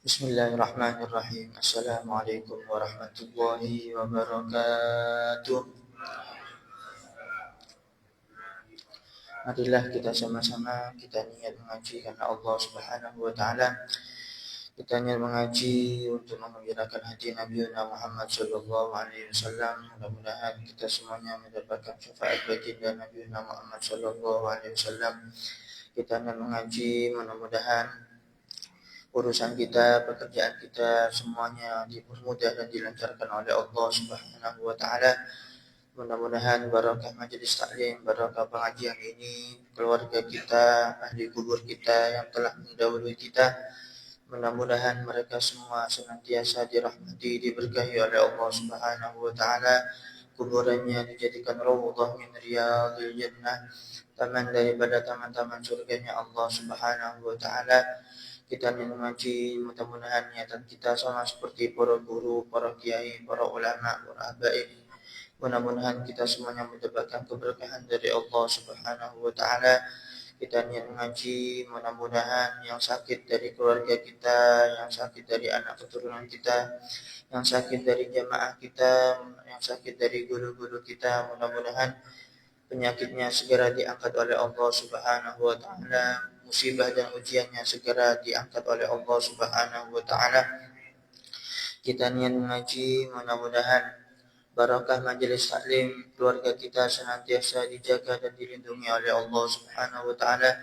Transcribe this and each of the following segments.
Bismillahirrahmanirrahim. Assalamualaikum warahmatullahi wabarakatuh. Marilah kita sama-sama kita niat mengaji karena Allah Subhanahu wa taala. Kita niat mengaji untuk menggembirakan hati Nabi Muhammad sallallahu alaihi wasallam. Mudah-mudahan kita semuanya mendapatkan syafaat baginda Nabi Muhammad sallallahu alaihi wasallam. Kita niat mengaji, mudah-mudahan urusan kita, pekerjaan kita semuanya dipermudah dan dilancarkan oleh Allah Subhanahu wa taala. Mudah-mudahan barakah majelis taklim, barakah pengajian ini, keluarga kita, ahli kubur kita yang telah mendahului kita, mudah-mudahan mereka semua senantiasa dirahmati, diberkahi oleh Allah Subhanahu wa taala. Kuburannya dijadikan raudhah min riyadhil jannah, taman daripada taman-taman surganya Allah Subhanahu wa taala. Kita mengaji, mudah-mudahan niatan kita sama seperti para guru, para kiai, para ulama, para habaib. Mudah-mudahan kita semuanya mendapatkan keberkahan dari Allah Subhanahu wa taala. Kita niat mengaji, mudah-mudahan yang sakit dari keluarga kita, yang sakit dari anak keturunan kita, yang sakit dari jamaah kita, yang sakit dari guru-guru kita, mudah-mudahan penyakitnya segera diangkat oleh Allah Subhanahu wa taala, musibah dan ujiannya segera diangkat oleh Allah Subhanahu wa taala. Kita niat mengaji, mudah-mudahan barakah majelis taklim, keluarga kita senantiasa dijaga dan dilindungi oleh Allah Subhanahu wa taala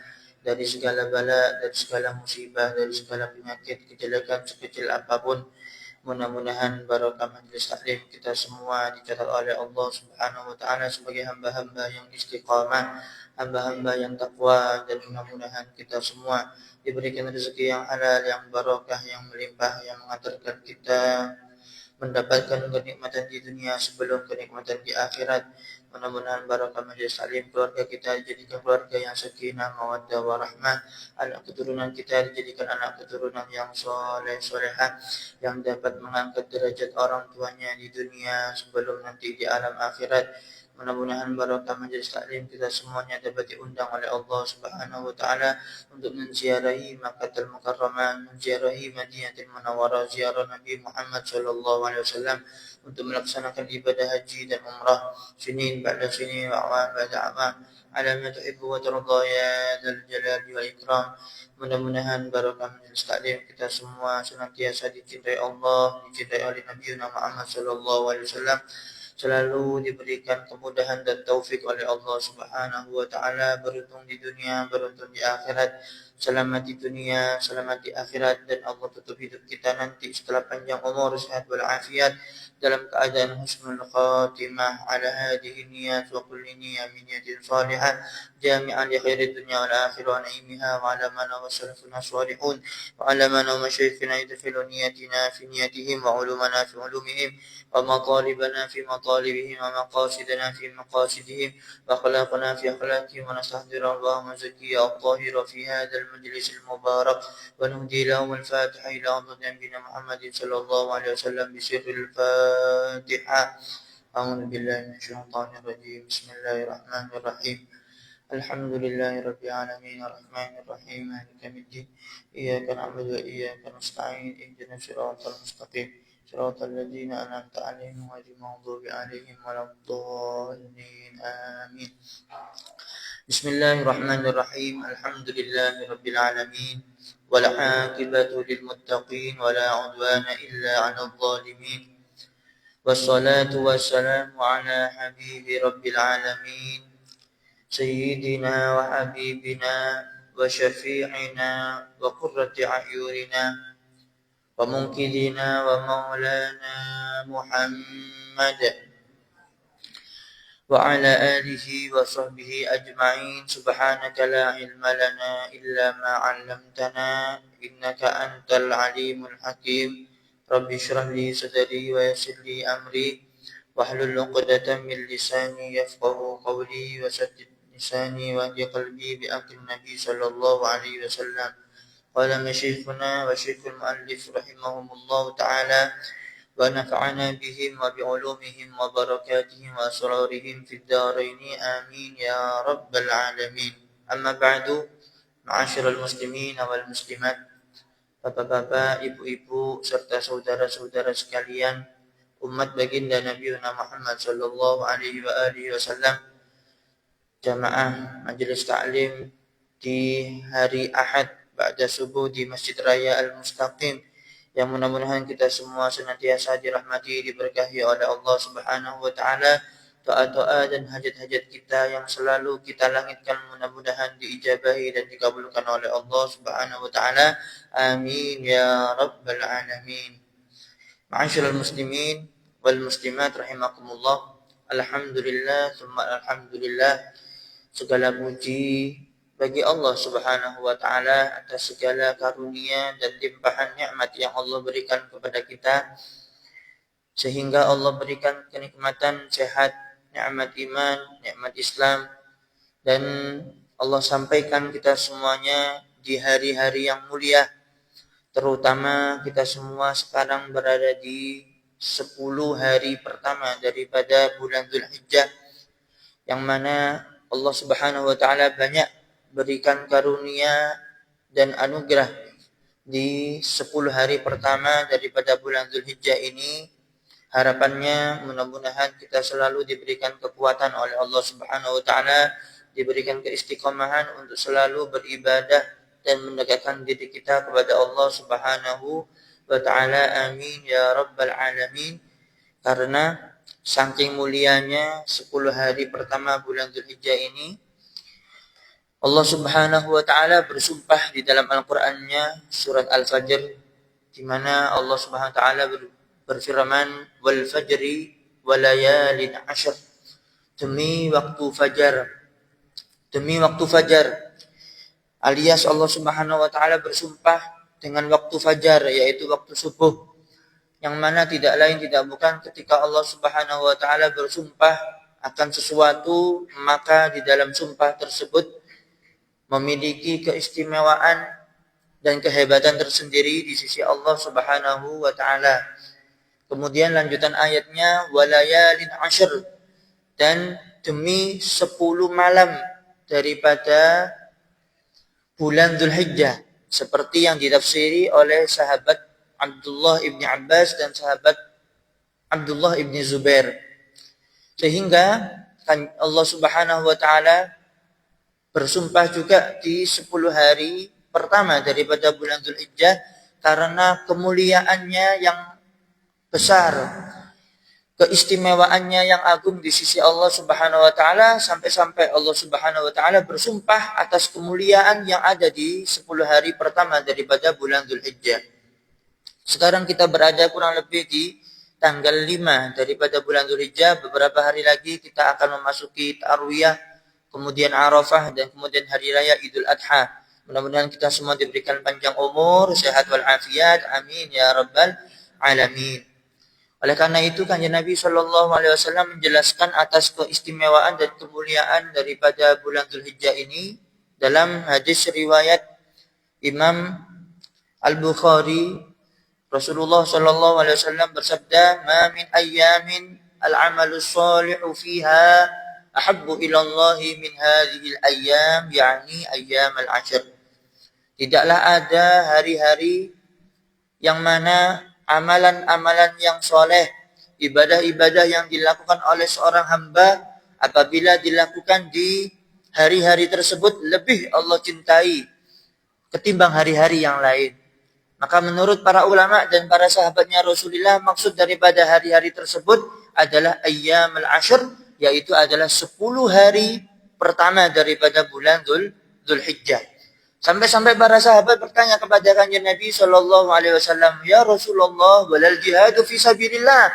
dari segala bala, dari segala musibah, dari segala penyakit, kejelekan sekecil apapun. Mudah-mudahan barakah majelis taklim kita semua dicatat oleh Allah Subhanahu wa taala sebagai hamba-hamba yang istiqamah, hamba-hamba yang takwa, dan mudah-mudahan kita semua diberikan rezeki yang halal, yang barakah, yang melimpah, yang mengantarkan kita mendapatkan kenikmatan di dunia sebelum kenikmatan di akhirat. Mudah-mudahan barakah majelis taklim, keluarga kita dijadikan keluarga yang sakinah, mawaddah, warahmah. Anak keturunan kita dijadikan anak keturunan yang soleh, solehah, yang dapat mengangkat derajat orang tuanya di dunia sebelum nanti di alam akhirat. Mudah-mudahan barakah majelis taklim kita semuanya dapat diundang oleh Allah Subhanahu wa taala untuk menziarahi Makkahul Mukarramah, menziarahi Madinatul Munawwarah, ziarah Nabi Muhammad sallallahu alaihi wasallam, untuk melaksanakan ibadah haji dan umrah sinin ba'da sinin wa awam ba'da awam ala ma tuhibbu wa tarda ya dzal jalali wal ikram. Mudah-mudahan barakah majelis taklim kita semua senantiasa dicintai Allah, dicintai oleh Nabi Muhammad sallallahu alaihi wasallam, selalu diberikan kemudahan dan taufik oleh Allah Subhanahu wa taala, beruntung di dunia, beruntung di akhirat, selamat di dunia, selamat di akhirat, dan Allah tutup hidup kita nanti setelah panjang umur, sehat walafiat, dalam keadaan husnul khatimah ala hadhihi niyat wa kulli niyat min niyatin salihah jami'an li khairid dunya wal akhirah wa naimiha wa ala man wa salafuna salihun wa ala man wa masyayikhina yudkhilu niyatina fi niyatihim wa ulumana fi ulumihim wa matalibana fi matalibihim wa maqasidana fi maqasidihim wa akhlaqana fi akhlaqihim wa nastahdiru Allahumma zakiyya at-tahira fi hadzal majlis al-mubarak wa nuhdi lahum al-fatiha ila nabiyina Muhammadin sallallahu alaihi wasallam bi sirril fatiha. A'udzu billahi minasyaitonir rajim. Bismillahirrahmanirrahim. Alhamdulillahi rabbil alamin arrahmanir rahim maliki yaumiddin iyyaka na'budu wa iyyaka nasta'in ihdinas siratal mustaqim siratal ladzina an'amta 'alaihim ghairil maghdubi 'alaihim waladdallin amin. Bismillahirrahmanirrahim. Alhamdulillahi rabbil alamin wal 'aqibatu lil muttaqin wa la 'udwana illa 'alal zalimin. Wassalatu wassalamu 'ala habibi rabbil alamin سيدنا وحبيبنا وشفيعنا وقرة أعيننا ومنقذنا ومولانا محمد وعلى آله وصحبه أجمعين. سبحانك لا علم لنا إلا ما علمتنا إنك أنت العليم الحكيم. رب اشرح لي صدري ويسر لي أمري واحلل عقدة من لساني يفقهوا قولي وسدد لساني واهد قلبي بأمر النبي صلى الله عليه وسلم. قال مشيخنا وشيخ المؤلف رحمهم الله تعالى ونفعنا بهم وبعلومهم وبركاتهم وأسرارهم في الدارين آمين يا رب العالمين. أما بعد، معاشر المسلمين والمسلمات, bapak-bapak, ibu-ibu, serta saudara-saudara sekalian, umat baginda Nabi Muhammad sallallahu alaihi wasallam, jamaah majelis taklim di hari Ahad ba'da subuh di Masjid Raya Al-Mustaqim, yang mudah-mudahan kita semua senantiasa dirahmati, diberkahi oleh Allah Subhanahu wa taala. Doa-doa dan hajat-hajat kita yang selalu kita langitkan mudah-mudahan diijabahi dan dikabulkan oleh Allah Subhanahu wa taala. Amin ya rabbal alamin. Ma'asyiral muslimin wal muslimat rahimakumullah. Alhamdulillah tsumma alhamdulillah. Segala puji bagi Allah Subhanahu wa taala atas segala karunia dan limpahan nikmat yang Allah berikan kepada kita, sehingga Allah berikan kenikmatan sehat, nikmat iman, nikmat Islam, dan Allah sampaikan kita semuanya di hari-hari yang mulia. Terutama kita semua sekarang berada di 10 hari pertama daripada bulan Dzulhijjah, yang mana Allah Subhanahu wa taala banyak berikan karunia dan anugerah di 10 hari pertama daripada bulan Dzulhijjah ini. Harapannya mudah-mudahan kita selalu diberikan kekuatan oleh Allah Subhanahu wa taala, diberikan keistiqomahan untuk selalu beribadah dan mendekatkan diri kita kepada Allah Subhanahu wa taala. Amin ya rabbal alamin. Karena saking mulianya 10 hari pertama bulan Dzulhijjah ini, Allah Subhanahu wa taala bersumpah di dalam Al-Qur'annya surat Al-Fajr, di mana Allah Subhanahu wa taala berfirman, wal fajri walayalin ashr, demi waktu fajar, alias Allah Subhanahu wa taala bersumpah dengan waktu fajar, yaitu waktu subuh, yang mana tidak lain tidak bukan ketika Allah Subhanahu wa taala bersumpah akan sesuatu, maka di dalam sumpah tersebut memiliki keistimewaan dan kehebatan tersendiri di sisi Allah Subhanahu wa taala. Kemudian lanjutan ayatnya, walayalin ashr, dan demi 10 malam daripada bulan Dzulhijjah, seperti yang ditafsiri oleh sahabat Abdullah ibni Abbas dan sahabat Abdullah ibni Zubair. Sehingga Allah Subhanahu wa taala bersumpah juga di 10 hari pertama daripada bulan Dzulhijjah karena kemuliaannya yang besar, keistimewaannya yang agung di sisi Allah Subhanahu wa taala, sampai-sampai Allah Subhanahu wa taala bersumpah atas kemuliaan yang ada di 10 hari pertama daripada bulan Dzulhijjah. Sekarang kita berada kurang lebih di tanggal 5 daripada bulan Dzulhijjah. Beberapa hari lagi kita akan memasuki Tarwiyah, kemudian Arafah, dan kemudian hari raya Idul Adha. Mudah-mudahan kita semua diberikan panjang umur, sehat wal afiat. Amin ya rabbal alamin. Oleh karena itu Kanjeng Nabi sallallahu alaihi wasallam menjelaskan atas keistimewaan dan kemuliaan daripada bulan Dzulhijjah ini dalam hadis riwayat Imam Al-Bukhari. Rasulullah sallallahu alaihi wasallam bersabda, "Ma min ayyamin al-'amalu shalihu fiha ahabbu ila Allah min hadhihi al-ayyam", yakni ayyam al-'ashr. Tidaklah ada hari-hari yang mana amalan-amalan yang soleh, ibadah-ibadah yang dilakukan oleh seorang hamba, apabila dilakukan di hari-hari tersebut, lebih Allah cintai ketimbang hari-hari yang lain. Maka menurut para ulama dan para sahabatnya Rasulullah, maksud daripada hari-hari tersebut adalah ayyamul ashr, yaitu adalah 10 hari pertama daripada bulan Dzulhijjah. Sampai-sampai para sahabat bertanya kepada Kanjeng Nabi sallallahu alaihi wasallam, "Ya Rasulullah, walal jihadu fi sabilillah."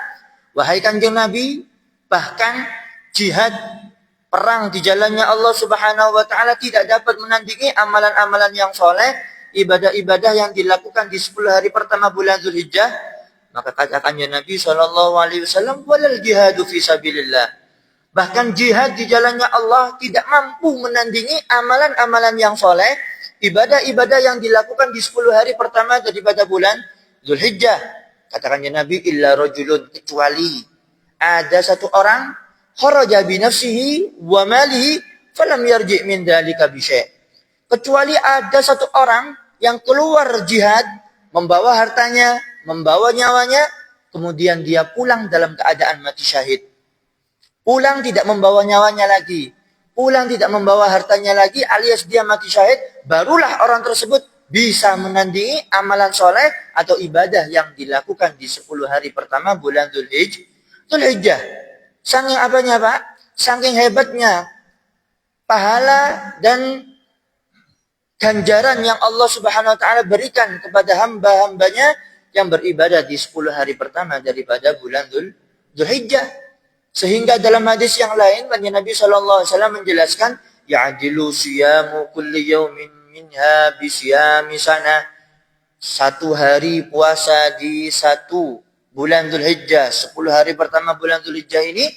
Wahai Kanjeng Nabi, bahkan jihad, perang di jalannya Allah Subhanahu wa taala tidak dapat menandingi amalan-amalan yang soleh, ibadah-ibadah yang dilakukan di 10 hari pertama bulan Dzulhijjah. Maka kata Kanjeng Nabi sallallahu alaihi wasallam, "Walal jihadu fi sabilillah." Bahkan jihad di jalannya Allah tidak mampu menandingi amalan-amalan yang soleh, ibadah-ibadah yang dilakukan di 10 hari pertama daripada bulan Dzulhijjah. Katakannya Nabi, illa rajulun, kecuali ada satu orang, kharaja bi nafsihi wa malihi falam yarji' min dzalika bi syai'. Kecuali ada satu orang yang keluar jihad membawa hartanya, membawa nyawanya, kemudian dia pulang dalam keadaan mati syahid. Pulang tidak membawa nyawanya lagi, pulang tidak membawa hartanya lagi, alias dia mati syahid, barulah orang tersebut bisa menandingi amalan soleh atau ibadah yang dilakukan di 10 hari pertama bulan Dzulhijjah. Saking apanya Pak? Saking hebatnya pahala dan ganjaran yang Allah Subhanahu wa taala berikan kepada hamba-hambanya yang beribadah di 10 hari pertama daripada bulan Dzulhijjah. Sehingga dalam hadis yang lain Nabi sallallahu alaihi wasallam menjelaskan, ya'dilu siyamu kulli yaumin minha bi siyami sana. Satu hari puasa di satu bulan Dzulhijjah, 10 hari pertama bulan Dzulhijjah ini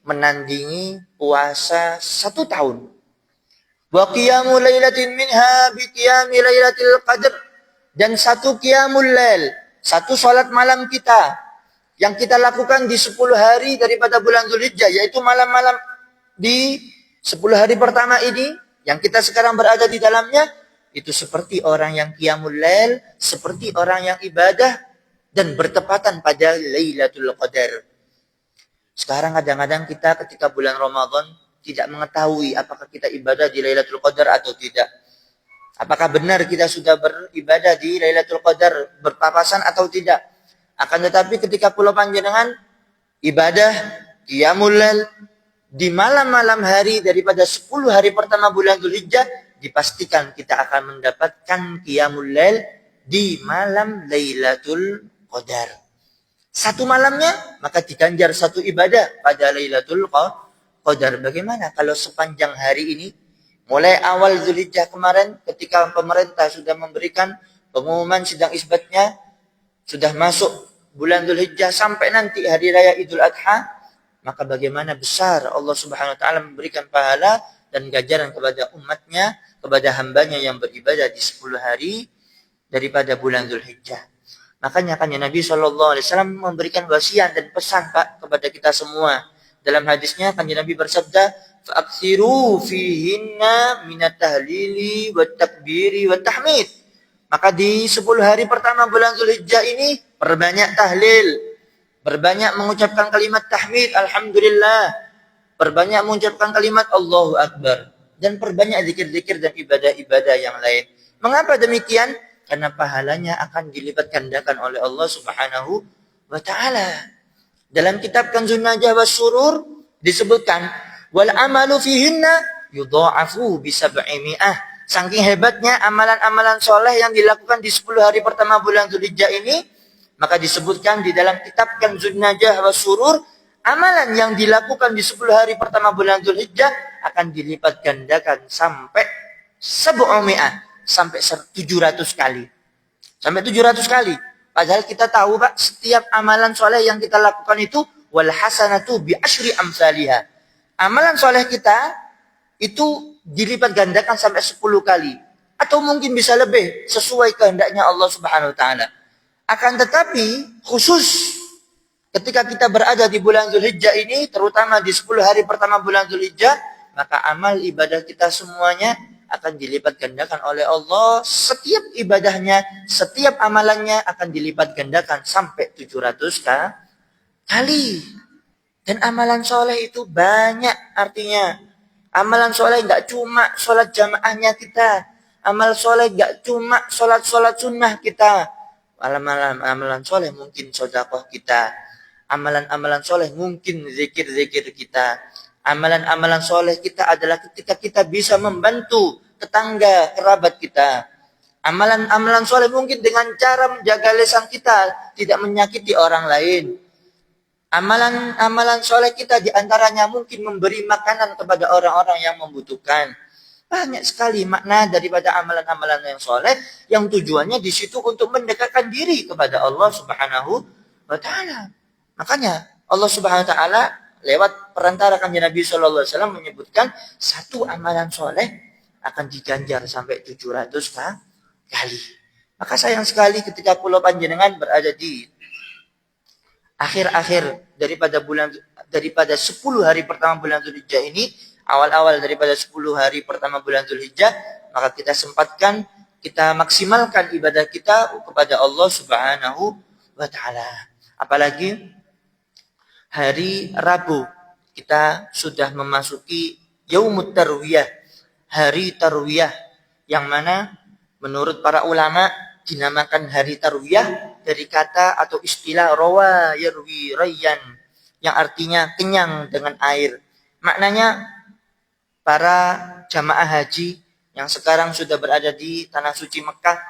menandingi puasa 1 tahun. Wa qiyamu lailatin minha bi qiyami lailatul qadr, dan satu qiyamul lail, satu salat malam kita yang kita lakukan di 10 hari daripada bulan Dzulhijjah, yaitu malam-malam di 10 hari pertama ini yang kita sekarang berada di dalamnya, itu seperti orang yang qiyamul lail, seperti orang yang ibadah dan bertepatan pada Lailatul Qadar. Sekarang kadang-kadang kita ketika bulan Ramadan tidak mengetahui apakah kita ibadah di Lailatul Qadar atau tidak. Apakah benar kita sudah beribadah di Lailatul Qadar berpapasan atau tidak. Akan tetapi ketika pulau panjenengan ibadah qiyamul lail di malam-malam hari daripada 10 hari pertama bulan Dzulhijjah, dipastikan kita akan mendapatkan qiyamul lail di malam Lailatul Qadar. Satu malamnya maka diganjar satu ibadah pada Lailatul Qadar. Bagaimana kalau sepanjang hari ini, mulai awal Dzulhijjah kemarin ketika pemerintah sudah memberikan pengumuman sidang isbatnya, sudah masuk bulan Dzulhijjah sampai nanti hari raya Idul Adha, maka bagaimana besar Allah Subhanahu wa taala memberikan pahala dan ganjaran kepada umatnya, kepada hambanya yang beribadah di 10 hari daripada bulan Dzulhijjah. Makanya kan Nabi SAW memberikan wasiat dan pesan Pak kepada kita semua. Dalam hadisnya kan Nabi bersabda, "Fa'aksiru fihinna minat tahlili wat takbiri wat tahmid." Maka di 10 hari pertama bulan Dzulhijjah ini perbanyak tahlil, berbanyak mengucapkan kalimat tahmid, alhamdulillah, perbanyak mengucapkan kalimat Allahu Akbar, dan perbanyak zikir-zikir dan ibadah-ibadah yang lain. Mengapa demikian? Karena pahalanya akan dilipat gandakan oleh Allah Subhanahu wa taala. Dalam kitab Kanzun Najah was Surur disebutkan, wal amalu fihinna yudha'afu bi 700. Saking hebatnya amalan-amalan soleh yang dilakukan di 10 hari pertama bulan Dzulhijjah ini, maka disebutkan di dalam kitab Kanzun Najah was Surur, amalan yang dilakukan di 10 hari pertama bulan Dzulhijjah akan dilipat gandakan sampai 700, sampai 700 kali. Sampai 700 kali. Padahal kita tahu Pak, setiap amalan soleh yang kita lakukan itu wal hasanatu bi asyri amsalihha. Amalan soleh kita itu dilipat gandakan sampai 10 kali. Atau mungkin bisa lebih sesuai kehendaknya Allah Subhanahu wa taala. Akan tetapi khusus ketika kita berada di bulan Dzulhijjah ini, terutama di 10 hari pertama bulan Dzulhijjah, maka amal ibadah kita semuanya akan dilipat gandakan oleh Allah. Setiap ibadahnya, setiap amalannya akan dilipat gandakan sampai 700 kali. Dan amalan soleh itu banyak artinya. Amalan soleh nggak cuma sholat jamaahnya kita. Amal soleh nggak cuma sholat sunnah kita. Amalan soleh mungkin sedekah kita. Amalan-amalan soleh mungkin zikir-zikir kita. Amalan-amalan soleh kita adalah ketika kita bisa membantu tetangga, kerabat kita. Amalan-amalan soleh mungkin dengan cara menjaga lisan kita, tidak menyakiti orang lain. Amalan soleh kita diantaranya mungkin memberi makanan kepada orang-orang yang membutuhkan. Banyak sekali makna daripada amalan-amalan yang soleh yang tujuannya di situ untuk mendekatkan diri kepada Allah Subhanahu wa taala. Makanya Allah Subhanahu wa taala lewat perantara kanjeng Nabi sallallahu alaihi wasallam menyebutkan satu amalan soleh akan diganjar sampai 700 kali. Maka sayang sekali ketika pulau panjenengan berada di akhir-akhir daripada 10 hari pertama bulan Dzulhijjah ini, awal-awal daripada 10 hari pertama bulan Dzulhijjah, maka kita sempatkan kita maksimalkan ibadah kita kepada Allah Subhanahu wa taala. Apalagi hari Rabu kita sudah memasuki Yaumut Tarwiyah, hari Tarwiyah, yang mana menurut para ulama dinamakan hari Tarwiyah dari kata atau istilah rawa yarwi rayyan, yang artinya kenyang dengan air. Maknanya para jamaah haji yang sekarang sudah berada di tanah suci Mekah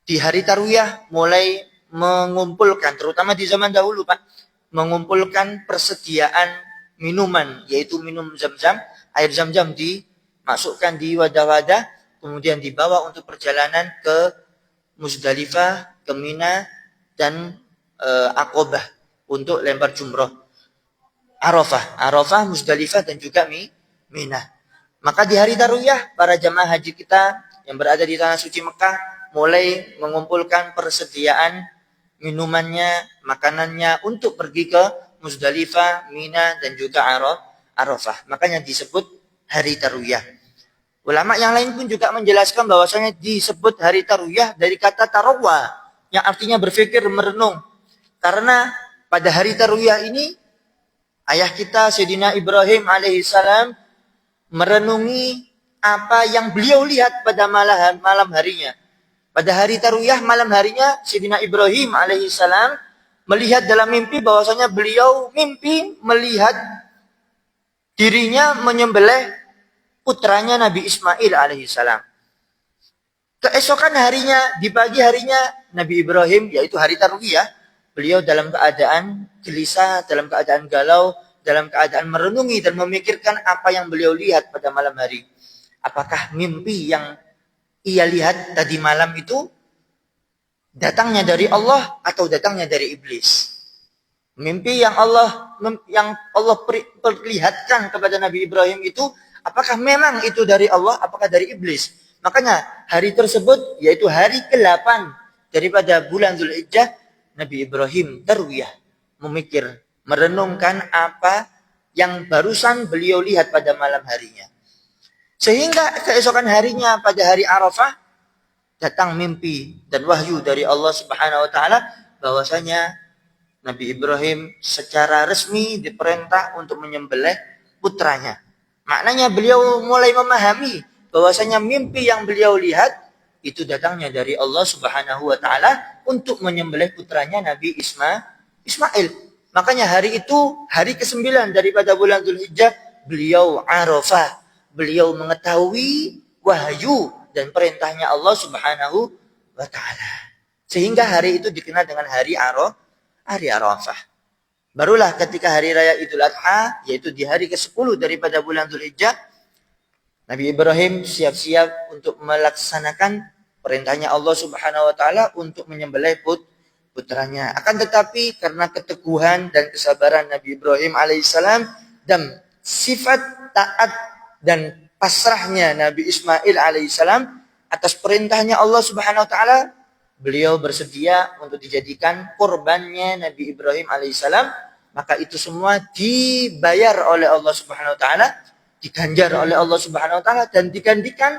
di hari Tarwiyah mulai mengumpulkan, terutama di zaman dahulu Pak, mengumpulkan persediaan minuman, yaitu minum zam-zam, air zam-zam dimasukkan di wadah-wadah, kemudian dibawa untuk perjalanan ke Muzdalifah, ke Mina, dan Aqobah untuk lempar jumroh. Arafah, Muzdalifah, dan juga Mina. Maka di hari Tarwiyah, para jamaah haji kita yang berada di tanah suci Mekah mulai mengumpulkan persediaan minumannya, makanannya untuk pergi ke Muzdalifah, Mina, dan juga Arafah. Makanya disebut hari Tarwiyah. Ulama yang lain pun juga menjelaskan bahwasanya disebut hari Tarwiyah dari kata tarawwa, yang artinya berpikir, merenung. Karena pada hari Tarwiyah ini ayah kita Sayyidina Ibrahim alaihissalam merenungi apa yang beliau lihat pada malam harinya. Pada hari Tarwiyah malam harinya, Sayyidina Ibrahim alaihissalam melihat dalam mimpi bahwasanya beliau mimpi melihat dirinya menyembelih putranya Nabi Ismail alaihissalam. Keesokan harinya, di pagi harinya, Nabi Ibrahim, yaitu hari Tarwiyah, beliau dalam keadaan gelisah, dalam keadaan galau, dalam keadaan merenungi dan memikirkan apa yang beliau lihat pada malam hari. Apakah mimpi yang ia lihat tadi malam itu datangnya dari Allah atau datangnya dari iblis? Mimpi yang Allah perlihatkan kepada Nabi Ibrahim itu, apakah memang itu dari Allah, apakah dari iblis? Makanya hari tersebut, yaitu hari ke-8 daripada bulan Dzulhijjah, Nabi Ibrahim Tarwiyah, memikir, merenungkan apa yang barusan beliau lihat pada malam harinya. Sehingga keesokan harinya pada hari Arafah datang mimpi dan wahyu dari Allah Subhanahu wa taala bahwasanya Nabi Ibrahim secara resmi diperintah untuk menyembelih putranya. Maknanya beliau mulai memahami bahwasanya mimpi yang beliau lihat itu datangnya dari Allah Subhanahu wa taala untuk menyembelih putranya Nabi Ismail. Makanya hari itu, hari ke-9 daripada bulan Dzulhijjah, beliau Arafah. Beliau mengetahui wahyu dan perintahnya Allah Subhanahu wa taala. Sehingga hari itu dikenal dengan hari Arafah. Barulah ketika hari raya Idul Adha, yaitu di hari ke-10 daripada bulan Dzulhijjah, Nabi Ibrahim siap-siap untuk melaksanakan perintahnya Allah Subhanahu wa taala untuk menyembelih putranya. Akan tetapi karena keteguhan dan kesabaran Nabi Ibrahim alaihissalam dan sifat taat dan pasrahnya Nabi Ismail alaihissalam atas perintahnya Allah Subhanahu wa taala, beliau bersedia untuk dijadikan kurbannya Nabi Ibrahim alaihissalam. Maka itu semua dibayar oleh Allah Subhanahu wa taala, diganjar oleh Allah Subhanahu wa taala, dan digantikan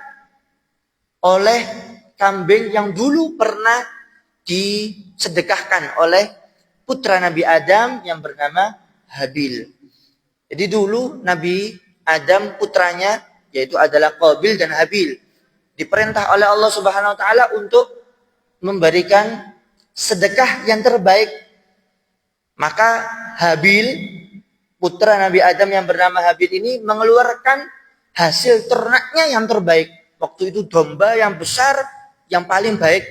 oleh kambing yang dulu pernah disedekahkan oleh putra Nabi Adam yang bernama Habil. Jadi dulu Nabi Adam putranya, yaitu adalah Qabil dan Habil, diperintah oleh Allah Subhanahu wa taala untuk memberikan sedekah yang terbaik. Maka Habil, putra Nabi Adam yang bernama Habil ini, mengeluarkan hasil ternaknya yang terbaik. Waktu itu domba yang besar, yang paling baik.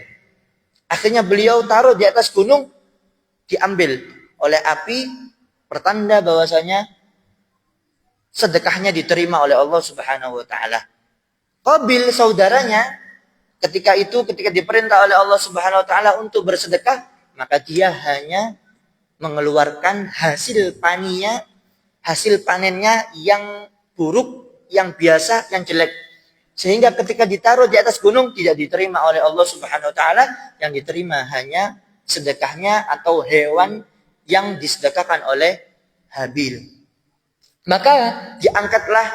Akhirnya beliau taruh di atas gunung, diambil oleh api, pertanda bahwasanya sedekahnya diterima oleh Allah Subhanahu wa taala. Qabil saudaranya ketika diperintah oleh Allah Subhanahu wa taala untuk bersedekah, maka dia hanya mengeluarkan hasil panennya yang buruk, yang biasa, yang jelek. Sehingga ketika ditaruh di atas gunung tidak diterima oleh Allah Subhanahu wa taala, yang diterima hanya sedekahnya atau hewan yang disedekahkan oleh Habil. Maka diangkatlah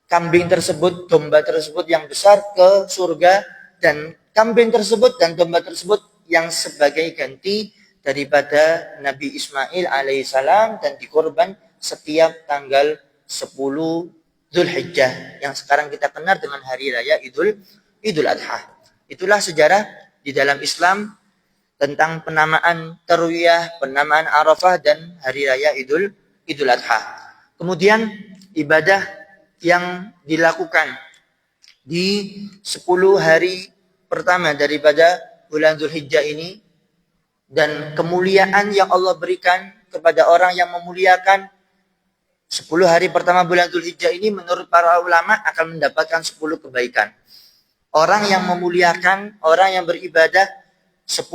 kambing tersebut, domba tersebut yang besar ke surga dan kambing tersebut dan domba tersebut yang sebagai ganti daripada Nabi Ismail alaihissalam dan dikorban setiap tanggal 10 Dzulhijjah yang sekarang kita kenal dengan hari raya Idul Adha. Itulah sejarah di dalam Islam tentang penamaan Tarwiyah, penamaan Arafah dan hari raya Idul Adha. Kemudian ibadah yang dilakukan di 10 hari pertama daripada bulan Dzulhijjah ini dan kemuliaan yang Allah berikan kepada orang yang memuliakan 10 hari pertama bulan Dzulhijjah ini menurut para ulama akan mendapatkan 10 kebaikan. Orang yang memuliakan, orang yang beribadah 10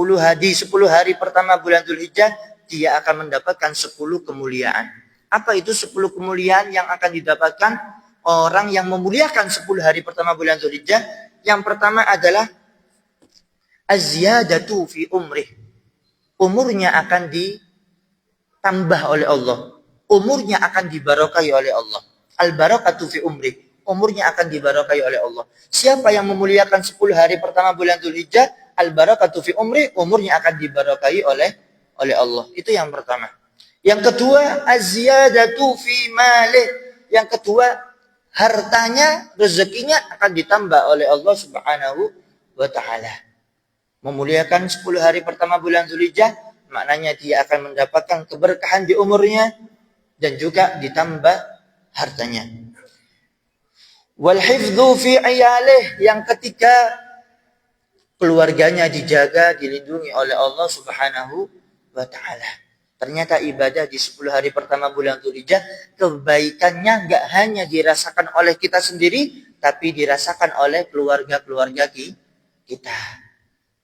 hari pertama bulan Dzulhijjah, dia akan mendapatkan 10 kemuliaan. Apa itu 10 kemuliaan yang akan didapatkan orang yang memuliakan 10 hari pertama bulan Dzulhijjah? Yang pertama adalah az-ziyadatu fi umrih. Umurnya akan ditambah oleh Allah. Umurnya akan dibarakahi oleh Allah. Al-barakatu fi umrih. Umurnya akan dibarakahi oleh Allah. Siapa yang memuliakan 10 hari pertama bulan Dzulhijjah, al-barakatu fi umrih, umurnya akan dibarakahi oleh Allah. Itu yang pertama. Yang kedua, az-ziyadatu fi malih. Yang kedua, hartanya, rezekinya akan ditambah oleh Allah Subhanahu wa taala. Memuliakan 10 hari pertama bulan Dzulhijjah, maknanya dia akan mendapatkan keberkahan di umurnya dan juga ditambah hartanya. Wal hifdzu fi iyalih, yang ketiga keluarganya dijaga, dilindungi oleh Allah Subhanahu wa taala. Ternyata ibadah di 10 hari pertama bulan Dzulhijjah kebaikannya enggak hanya dirasakan oleh kita sendiri, tapi dirasakan oleh keluarga-keluarga kita.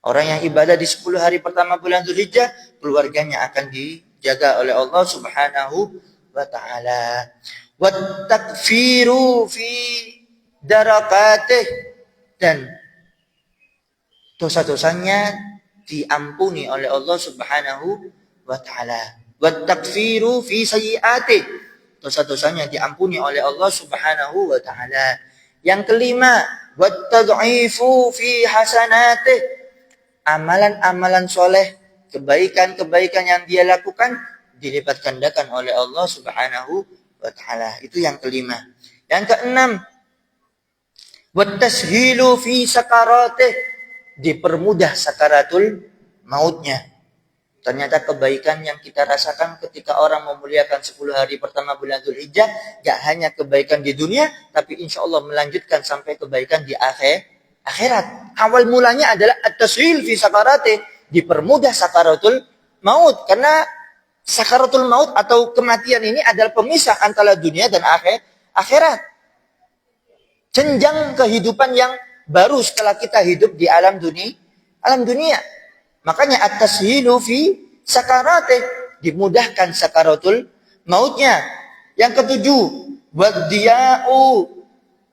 Orang yang ibadah di 10 hari pertama bulan Dzulhijjah, keluarganya akan dijaga oleh Allah Subhanahu wa taala. Wat takfiru fi darakatih, dan dosa-dosanya diampuni oleh Allah Subhanahu wa taala. Wat takfiru fi sayyi'atih, dosa-dosanya diampuni oleh Allah Subhanahu wa taala. Yang kelima, wat tad'ifu fi hasanatih, amalan-amalan soleh, kebaikan-kebaikan yang dia lakukan dilipat gandakan oleh Allah Subhanahu wa taala. Itu yang kelima. Yang keenam, wat tashilu fi sakaratih, dipermudah sakaratul mautnya. Ternyata kebaikan yang kita rasakan ketika orang memuliakan 10 hari pertama bulan Dzulhijjah, gak hanya kebaikan di dunia, tapi insya Allah melanjutkan sampai kebaikan di akhirat. Awal mulanya adalah at-tashil fi sakarate, dipermudah sakaratul maut, karena sakaratul maut atau kematian ini adalah pemisah antara dunia dan akhirat. Jenjang kehidupan yang baru setelah kita hidup di alam dunia. Makanya at-tashilu fi sakarate, dimudahkan sakaratul mautnya. Yang ketujuh, wadiya'u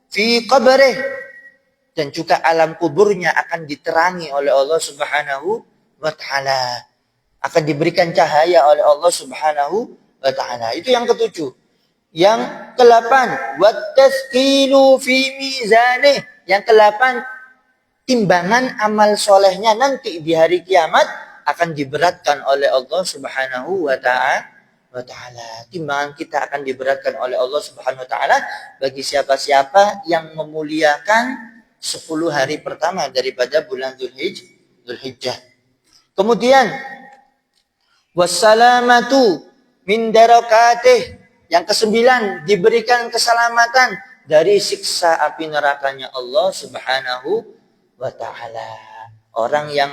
fi qabrih, dan juga alam kuburnya akan diterangi oleh Allah Subhanahu wa taala. Akan diberikan cahaya oleh Allah Subhanahu wa taala. Itu yang ketujuh. Yang ke-8, wattathqilu fi mizanih. Yang ke-8, timbangan amal solehnya nanti di hari kiamat akan diberatkan oleh Allah Subhanahu wa taala. Timbangan kita akan diberatkan oleh Allah Subhanahu wa taala bagi siapa-siapa yang memuliakan 10 hari pertama daripada bulan Dzulhijjah. Kemudian wassalamatu min darakatih, yang ke-9, diberikan keselamatan dari siksa api nerakanya Allah Subhanahu wa ta'ala. Orang yang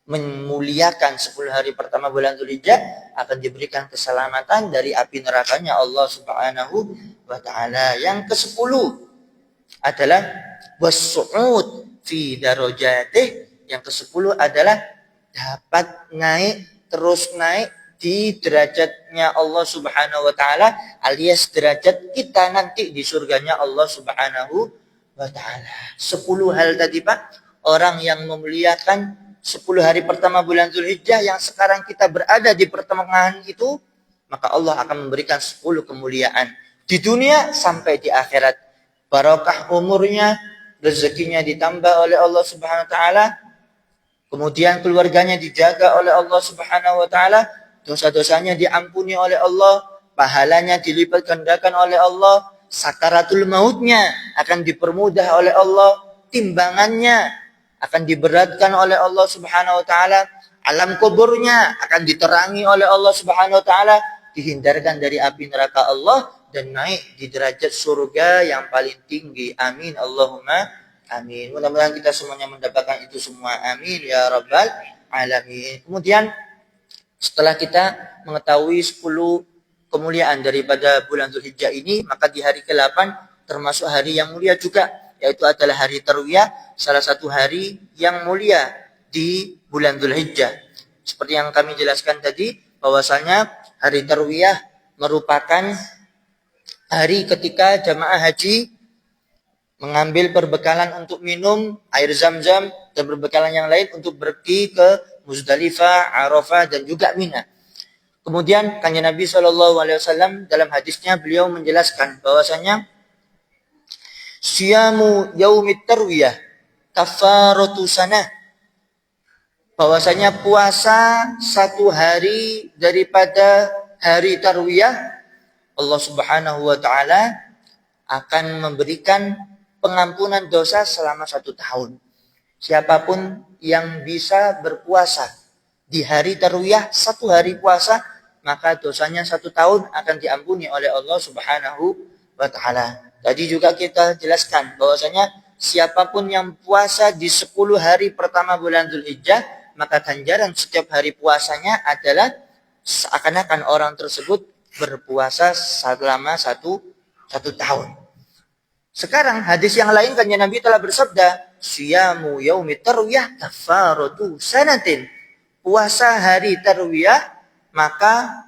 memuliakan 10 hari pertama bulan Dzulhijjah akan diberikan keselamatan dari api nerakanya Allah Subhanahu wa ta'ala. Yang ke-10 adalah was-su'ud fi darajatih. Yang ke-10 adalah dapat terus naik di derajatnya Allah Subhanahu wa taala, alias derajat kita nanti di surganya Allah Subhanahu wa taala. 10 hal tadi Pak, orang yang memuliakan 10 hari pertama bulan Dzulhijjah yang sekarang kita berada di pertengahan itu, maka Allah akan memberikan 10 kemuliaan di dunia sampai di akhirat. Barakah umurnya, rezekinya ditambah oleh Allah Subhanahu wa taala, kemudian keluarganya dijaga oleh Allah Subhanahu wa taala, dosa-dosanya diampuni oleh Allah, pahalanya dilipat gandakan oleh Allah, sakaratul mautnya akan dipermudah oleh Allah, timbangannya akan diberatkan oleh Allah Subhanahu wa taala, alam kuburnya akan diterangi oleh Allah Subhanahu wa taala, dihindarkan dari api neraka Allah dan naik di derajat surga yang paling tinggi. Amin Allahumma amin. Mudah-mudahan kita semuanya mendapatkan itu semua. Amin ya rabbal alamin. Kemudian setelah kita mengetahui 10 kemuliaan daripada bulan Dzulhijjah ini, maka di hari ke-8 termasuk hari yang mulia juga, yaitu adalah hari Tarwiyah, salah satu hari yang mulia di bulan Dzulhijjah. Seperti yang kami jelaskan tadi, bahwasanya hari Tarwiyah merupakan hari ketika jamaah haji mengambil perbekalan untuk minum air zam-zam dan perbekalan yang lain untuk pergi ke Muzdalifah, Arafah dan juga Mina. Kemudian kanjeng Nabi SAW dalam hadisnya beliau menjelaskan bahwasanya siyamu yaumit tarwiyah kafaratu sanah, bahwasanya puasa satu hari daripada hari tarwiyah, Allah Subhanahu wa taala akan memberikan pengampunan dosa selama 1 tahun. Siapapun yang bisa berpuasa di hari tarwiyah, 1 hari puasa, maka dosanya 1 tahun akan diampuni oleh Allah Subhanahu wa taala. Tadi juga kita jelaskan bahwasanya siapapun yang puasa di 10 hari pertama bulan Dzulhijjah, maka ganjaran setiap hari puasanya adalah seakan-akan orang tersebut berpuasa selama satu tahun. Sekarang hadis yang lain kanjeng Nabi telah bersabda, siyamu yaumit tarwiyah kafaratu sanatin. Puasa hari tarwiyah maka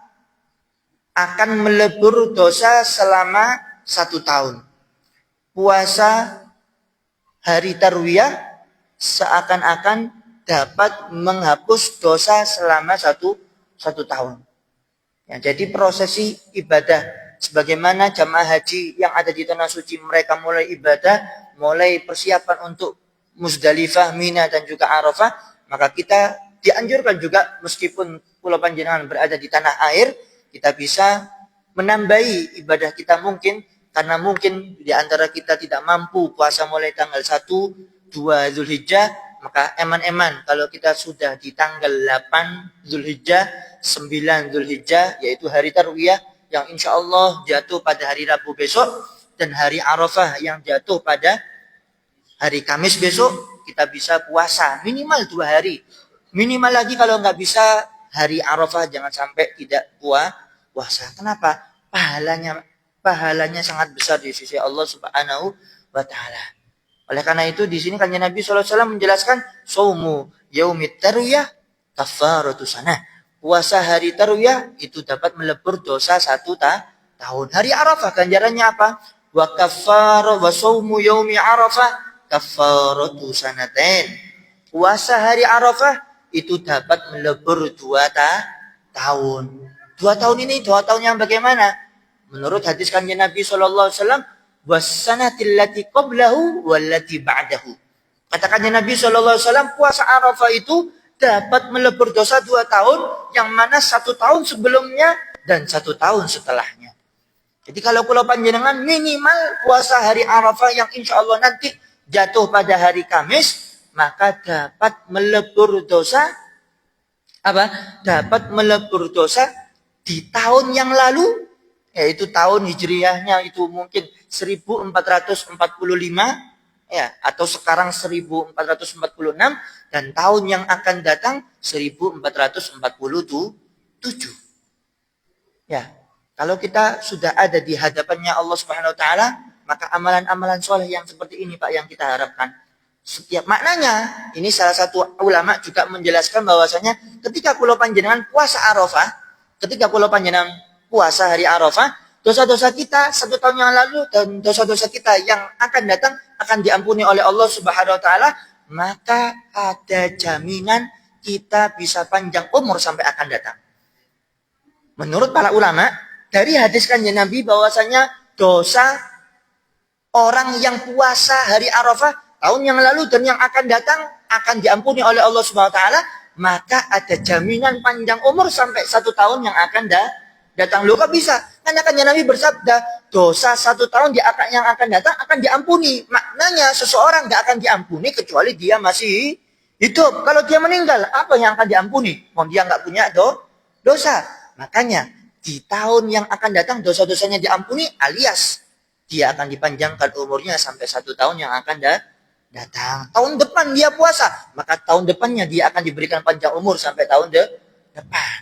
akan melebur dosa selama 1 tahun. Puasa hari tarwiyah seakan-akan dapat menghapus dosa selama satu tahun. Ya, jadi prosesi ibadah sebagaimana jamaah haji yang ada di tanah suci, mereka mulai ibadah, mulai persiapan untuk Muzdalifah, Mina dan juga Arafah, maka kita dianjurkan juga meskipun pulau panjenengan berada di tanah air, kita bisa menambahi ibadah kita mungkin, karena mungkin di antara kita tidak mampu puasa mulai tanggal 1, 2 Dzulhijjah, maka eman-eman kalau kita sudah di tanggal 8 Dzulhijjah, 9 Dzulhijjah, yaitu hari Tarwiyah yang insya Allah jatuh pada hari Rabu besok, dan hari Arafah yang jatuh pada hari Kamis besok, kita bisa puasa minimal 2 hari. Minimal lagi kalau nggak bisa hari Arafah, jangan sampai tidak puasa. Kenapa? Pahalanya sangat besar di sisi Allah Subhanahu wa taala. Oleh karena itu di sini kanjeng Nabi SAW menjelaskan saumu yaumit tarwiyah kafaratu sanah. Puasa hari tarwiyah itu dapat melebur dosa 1 tahun. Hari Arafah ganjarannya apa? Wa kafara wa saumu yaumi Arafah kafaratu sanatain. Puasa hari Arafah itu dapat melebur 2 tahun. 2 tahun ini 2 tahun yang bagaimana? Menurut hadis kanjeng Nabi SAW, wasanatil lati qablahu wallati ba'dahu. Katakannya Nabi SAW, puasa Arafah itu dapat melebur dosa 2 tahun, yang mana 1 tahun sebelumnya dan 1 tahun setelahnya. Jadi kalau panjenengan minimal puasa hari Arafah yang insya Allah nanti jatuh pada hari Kamis, maka dapat melebur dosa dapat melebur dosa di tahun yang lalu, yaitu tahun hijriyahnya itu mungkin 1445 ya, atau sekarang 1446, dan tahun yang akan datang 1447. Ya, kalau kita sudah ada di hadapannya Allah Subhanahu wa taala, maka amalan-amalan soleh yang seperti ini Pak yang kita harapkan. Setiap maknanya, ini salah satu ulama juga menjelaskan bahwasanya ketika kula panjenengan puasa Arafah, ketika kula panjenengan puasa hari Arafah, dosa-dosa kita 1 tahun yang lalu dan dosa-dosa kita yang akan datang akan diampuni oleh Allah Subhanahu wa taala, maka ada jaminan kita bisa panjang umur sampai akan datang. Menurut para ulama, dari hadis kanjeng Nabi bahwasanya dosa orang yang puasa hari Arafah tahun yang lalu dan yang akan datang akan diampuni oleh Allah Subhanahu wa taala, maka ada jaminan panjang umur sampai 1 tahun yang akan datang. Loh kok bisa? Karena kan Nabi bersabda, dosa 1 tahun yang akan datang akan diampuni. Maknanya seseorang nggak akan diampuni kecuali dia masih hidup. Kalau dia meninggal, apa yang akan diampuni? Dia nggak punya dosa. Makanya di tahun yang akan datang dosa-dosanya diampuni, alias dia akan dipanjangkan umurnya sampai 1 tahun yang akan datang. Tahun depan dia puasa, maka tahun depannya dia akan diberikan panjang umur sampai tahun depan.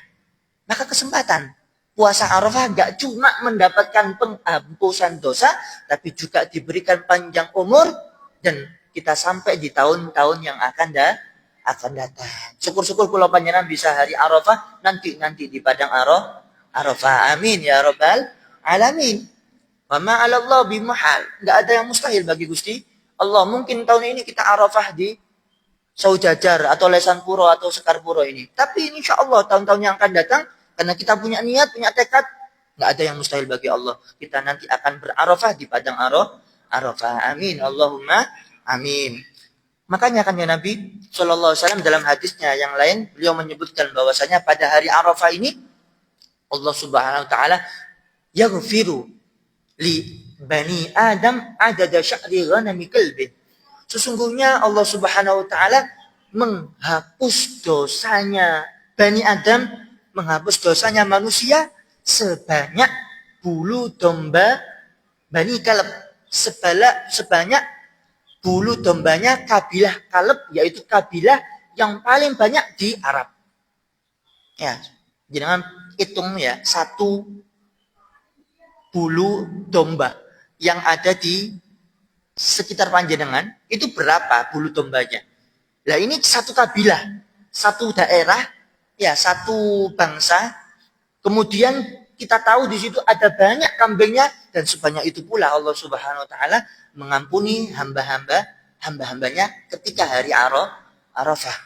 Maka kesempatan puasa Arafah gak cuma mendapatkan penghapusan dosa, tapi juga diberikan panjang umur dan kita sampai di tahun-tahun yang akan datang. Syukur-syukur pulau panjenengan bisa hari Arafah nanti di padang Arafah. Amin ya rabbal alamin. Wa ma 'ala Allah bimahal. Enggak ada yang mustahil bagi Gusti Allah. Mungkin tahun ini kita Arafah di Saujajar atau Lesan Puro atau Sekar Puro ini. Tapi insya Allah tahun-tahun yang akan datang, karena kita punya niat, punya tekad, nggak ada yang mustahil bagi Allah. Kita nanti akan berarafah di padang Arafah. Amin. Allahumma amin. Makanya kan ya Nabi Shallallahu Alaihi Wasallam dalam hadisnya yang lain, beliau menyebutkan bahwasanya pada hari Arafah ini Allah Subhanahu Wa Taala yaghfiru li bani Adam adada sya'ri ghanami kalbin. Sesungguhnya Allah Subhanahu Wa Taala menghapus dosanya Bani Adam, menghapus dosanya manusia sebanyak bulu domba Bani Kalb, sebanyak bulu dombanya kabilah Kalb, yaitu kabilah yang paling banyak di Arab. Ya, jangan hitung ya, 1 bulu domba yang ada di sekitar panjenengan itu berapa bulu dombanya. Nah ini satu kabilah, satu daerah, ya satu bangsa. Kemudian kita tahu di situ ada banyak kambingnya dan sebanyak itu pula Allah Subhanahu Wa Taala mengampuni hamba-hambanya ketika hari Arafah.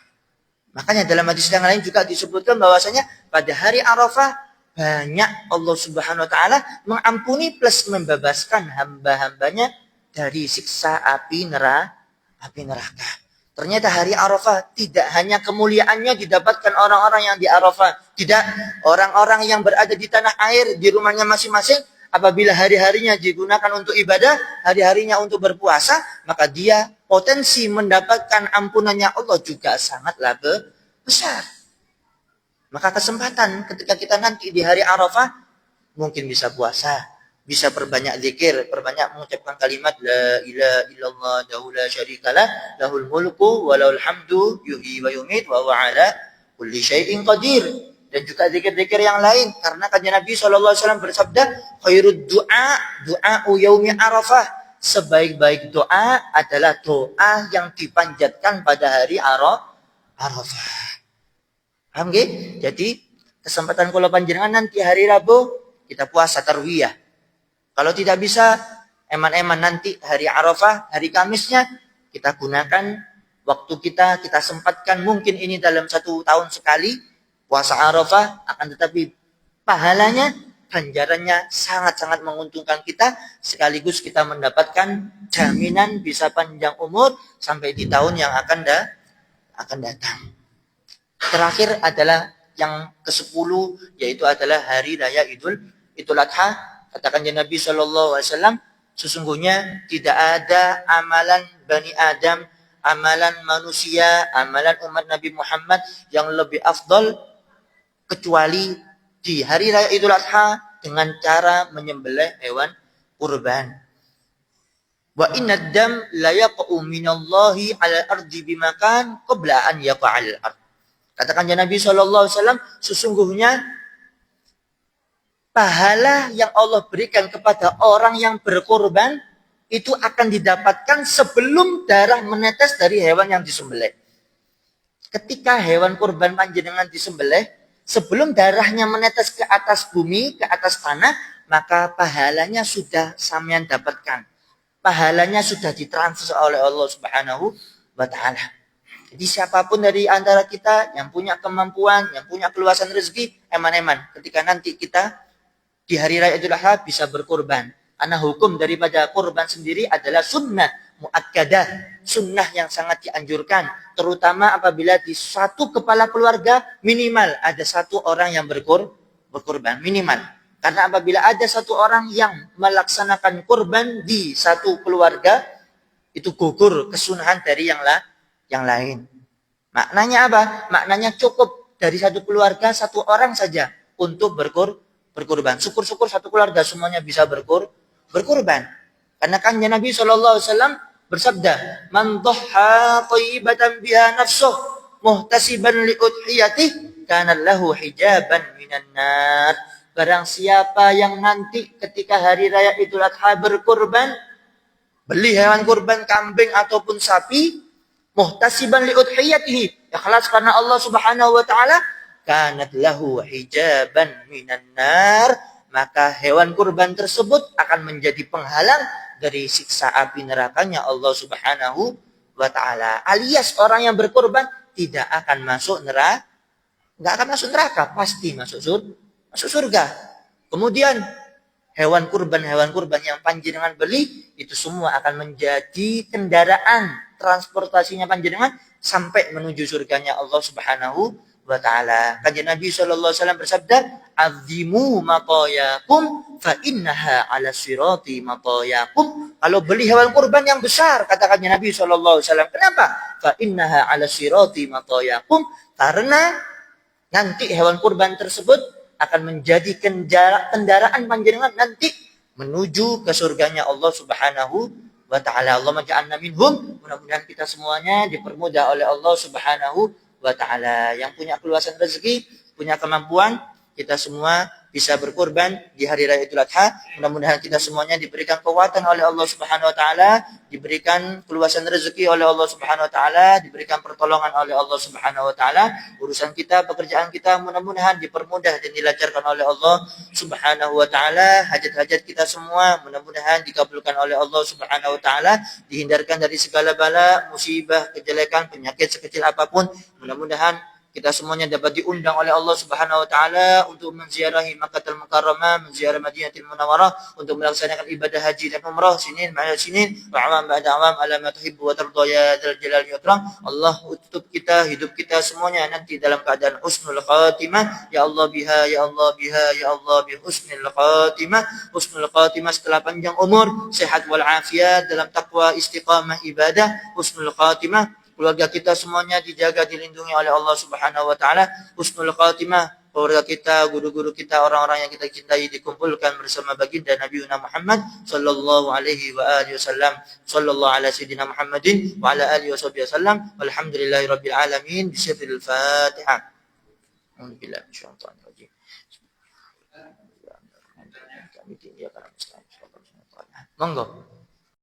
Makanya dalam hadis yang lain juga disebutkan bahwasanya pada hari Arafah banyak Allah Subhanahu Wa Taala mengampuni plus membebaskan hamba-hambanya dari siksa api neraka. Ternyata hari Arafah tidak hanya kemuliaannya didapatkan orang-orang yang di Arafah. Tidak, orang-orang yang berada di tanah air, di rumahnya masing-masing, apabila hari-harinya digunakan untuk ibadah, hari-harinya untuk berpuasa, maka dia potensi mendapatkan ampunannya Allah juga sangatlah besar. Maka kesempatan ketika kita nanti di hari Arafah, mungkin bisa puasa, bisa perbanyak zikir, perbanyak mengucapkan kalimat la ilaha illallah la syarikalah lahul mulku wa lahul hamdu yuhyi wa yumiit wa huwa ala kulli syai'in qadir. Dan juga zikir-zikir yang lain, karena kanjeng Nabi sallallahu alaihi wasallam bersabda khairud du'a yaumi Arafah. Sebaik-baik doa adalah doa yang dipanjatkan pada hari Arafah. Paham nggih? Jadi kesempatan kula panjenengan nanti hari Rabu kita puasa tarwiyah. Kalau tidak bisa, eman-eman nanti hari Arafah, hari Kamisnya, kita gunakan waktu kita sempatkan mungkin ini dalam 1 tahun sekali, puasa Arafah, akan tetapi pahalanya, ganjarannya sangat-sangat menguntungkan kita, sekaligus kita mendapatkan jaminan bisa panjang umur sampai di tahun yang akan datang. Terakhir adalah yang ke-10, yaitu adalah hari raya Idul Adha. Katakan Nabi Shallallahu Alaihi Wasallam, sesungguhnya tidak ada amalan Bani Adam, amalan manusia, amalan umat Nabi Muhammad yang lebih afdol kecuali di hari raya Idul Adha dengan cara menyembelih hewan kurban. Wa inna dam la yaqa'u minallahi 'ala ardi bimakan qabla an yaqa'al ard. Katakan Nabi Shallallahu Alaihi Wasallam, sesungguhnya pahala yang Allah berikan kepada orang yang berkorban itu akan didapatkan sebelum darah menetes dari hewan yang disembelih. Ketika hewan kurban panjenengan disembelih, sebelum darahnya menetes ke atas bumi, ke atas tanah, maka pahalanya sudah sampean dapatkan. Pahalanya sudah ditransfer oleh Allah Subhanahu wa Ta'ala. Jadi siapapun dari antara kita yang punya kemampuan, yang punya keluasan rezeki, eman-eman ketika nanti kita di hari raya Idul Adha bisa berkorban. Karena hukum daripada korban sendiri adalah sunnah. muakkadah, sunnah yang sangat dianjurkan, terutama apabila di satu kepala keluarga minimal ada satu orang yang berkorban minimal. Karena apabila ada satu orang yang melaksanakan kurban di satu keluarga, itu gugur kesunahan dari yang lain. Maknanya apa? Maknanya cukup dari satu keluarga satu orang saja untuk berkorban. Syukur-syukur satu keluarga semuanya bisa berkorban. Karena kan Nabi SAW bersabda, "Man dhahha thayyibatan biha nafsuh muhtasiban li udhiyatih kana lahu hijaban minan nar." Barang siapa yang nanti ketika hari raya Idul Adha berkorban, beli hewan kurban kambing ataupun sapi, muhtasiban li udhiyatihi, ikhlas karena Allah Subhanahu wa taala, kanat lahu hijaban minan nar, maka hewan kurban tersebut akan menjadi penghalang dari siksa api nerakanya Allah Subhanahu wa taala. Alias orang yang berkurban tidak akan masuk neraka, enggak akan masuk neraka, pasti masuk surga. Kemudian hewan kurban yang panjenengan beli itu semua akan menjadi kendaraan transportasinya panjenengan sampai menuju surganya Allah Subhanahu wa taala. Kanjeng Nabi sallallahu alaihi wasallam bersabda, "Azimu matayakum fa innaha 'ala sirati matayakum." Kalau beli hewan kurban yang besar, kata kanjeng Nabi sallallahu alaihi wasallam, kenapa? Fa innaha 'ala sirati matayakum, karena nanti hewan kurban tersebut akan menjadi kendaraan panjenengan nanti menuju ke surganya Allah Subhanahu wa taala. Allahumma ja'alna minhum. Mudah-mudahan kita semuanya dipermudah oleh Allah Subhanahu wa taala. Yang punya keluasan rezeki, punya kemampuan, kita semua bisa berkorban di hari raya Idul Adha. Mudah-mudahan kita semuanya diberikan kekuatan oleh Allah Subhanahu wa taala, diberikan keluasan rezeki oleh Allah Subhanahu wa taala, diberikan pertolongan oleh Allah Subhanahu wa taala. Urusan kita, pekerjaan kita mudah-mudahan dipermudah dan dilancarkan oleh Allah Subhanahu wa taala. Hajat-hajat kita semua mudah-mudahan dikabulkan oleh Allah Subhanahu wa taala, dihindarkan dari segala bala, musibah, kejelekan, penyakit sekecil apapun. Mudah-mudahan kita semuanya dapat diundang oleh Allah Subhanahu wa taala untuk menziarahi Makkahul Mukarramah, menziarah Madinatul Munawwarah, untuk melaksanakan ibadah haji dan umrah sinin ma'al sinin wa awam ba'da awam ala ma tuhibbu wa tarda ya dzal jalali wal ikram. Allah tutup kita, hidup kita semuanya nanti dalam keadaan husnul khatimah. Ya Allah biha, ya Allah biha, ya Allah bi husnul khatimah. Husnul khatimah setelah panjang umur, sehat wal afiat dalam takwa, istiqamah, ibadah. Husnul khatimah, keluarga kita semuanya dijaga, dilindungi oleh Allah Subhanahu wa taala. Husnul khatimah, keluarga kita, guru-guru kita, orang-orang yang kita cintai dikumpulkan bersama baginda Nabi Muhammad sallallahu alaihi wa alihi wasallam. Sallallahu ala sayyidina Muhammadin wa ala alihi wasallam. Walhamdulillahirabbil alamin. Bismillahil Fatihah. Alhamdulillah syaitanir rajim. Monggo.